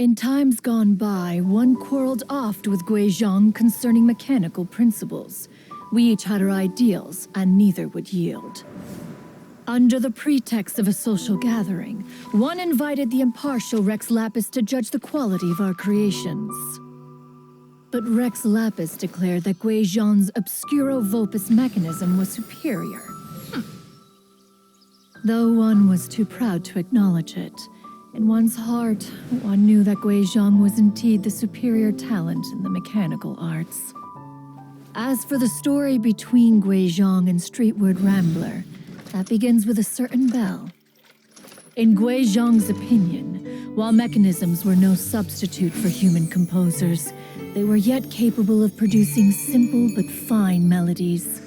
In times gone by, one quarreled oft with Guizhong concerning mechanical principles. We each had our ideals, and neither would yield. Under the pretext of a social gathering, one invited the impartial Rex Lapis to judge the quality of our creations. But Rex Lapis declared that Guizhong's Obscuro Vulpus mechanism was superior. Though one was too proud to acknowledge it, in one's heart, one knew that Guizhong was indeed the superior talent in the mechanical arts. As for the story between Guizhong and Streetward Rambler, that begins with a certain bell. In Guizhong's opinion, while mechanisms were no substitute for human composers, they were yet capable of producing simple but fine melodies.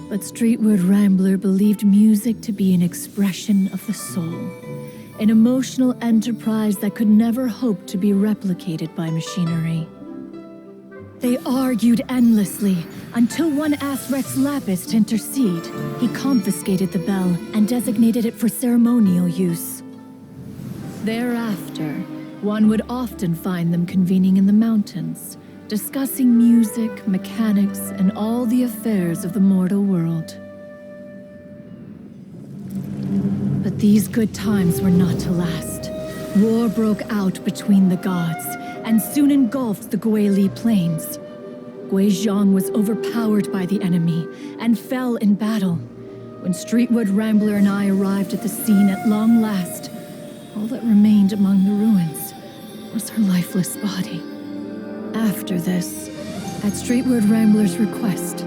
But Streetward Rambler believed music to be an expression of the soul, an emotional enterprise that could never hope to be replicated by machinery. They argued endlessly, until one asked Rex Lapis to intercede. He confiscated the bell and designated it for ceremonial use. Thereafter, one would often find them convening in the mountains, discussing music, mechanics, and all the affairs of the mortal world. But these good times were not to last. War broke out between the gods, and soon engulfed the Guili Plains. Guizhong was overpowered by the enemy, and fell in battle. When Streetwood Rambler and I arrived at the scene at long last, all that remained among the ruins was her lifeless body. After this, at Streetwood Rambler's request,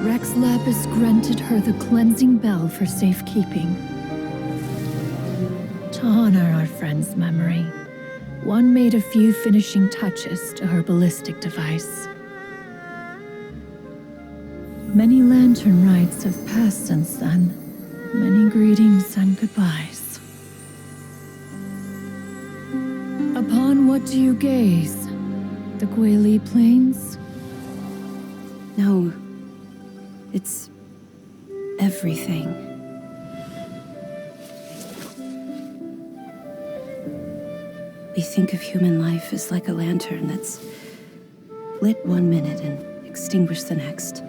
Rex Lapis granted her the cleansing bell for safekeeping. To honor our friend's memory, one made a few finishing touches to her ballistic device. Many Lantern Rites have passed since then. Many greetings and goodbyes. Upon what do you gaze? The Guili Plains? No. It's everything. We think of human life as like a lantern that's lit one minute and extinguished the next.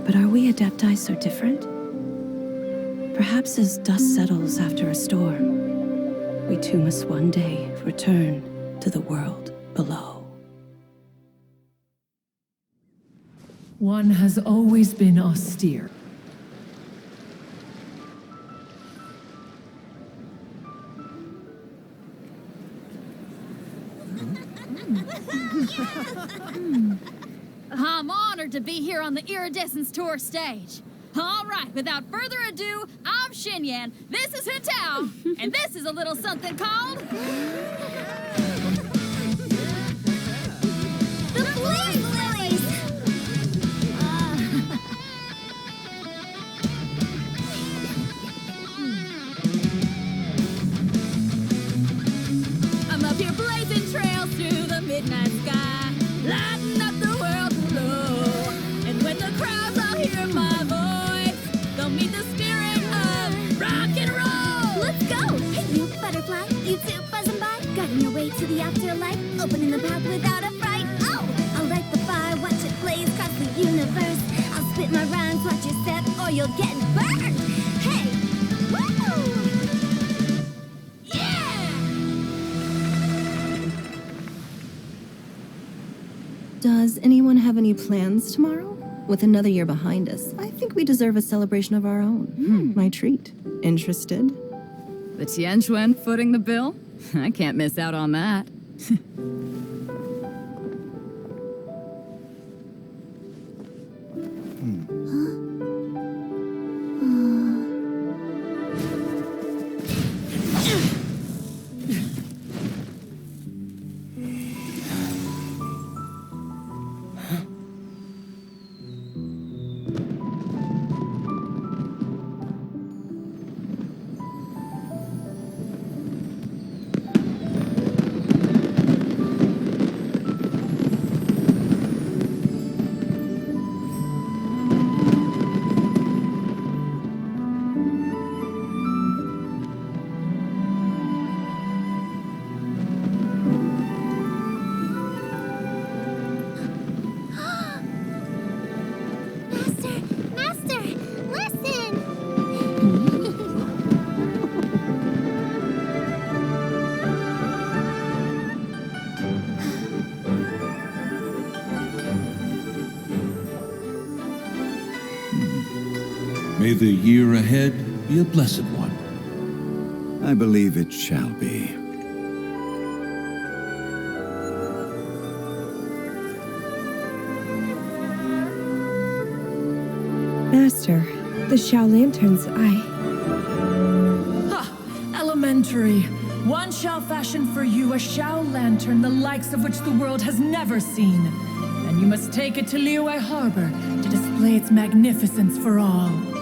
But are we Adepti so different? Perhaps as dust settles after a storm, we too must one day return to the world below. One has always been austere. I'm honored to be here on the Iridescence Tour stage. All right, without further ado, I'm Xinyan, this is Tao, and this is a little something called... The Blaze Lilies! I'm up here blazing trails through the midnight sky, lighting up the world below. And when the crowds all hear my voice, they'll meet the spirit of rock and roll. Let's go! Hey, you butterfly, you two buzzing by, guiding your way to the afterlife, opening the path without a fright. Oh, I'll light the fire, watch it blaze across the universe. I'll spit my rhymes, watch you step, or you'll get burned. Hey, woo! Yeah! Does anyone have any plans tomorrow? With another year behind us, I think we deserve a celebration of our own. My treat. Interested? The Tianquan footing the bill? I can't miss out on that. May the year ahead be a blessed one. I believe it shall be. Master, the Xiao Lanterns, Elementary. One shall fashion for you a Xiao Lantern the likes of which the world has never seen. And you must take it to Liyue Harbor to display its magnificence for all.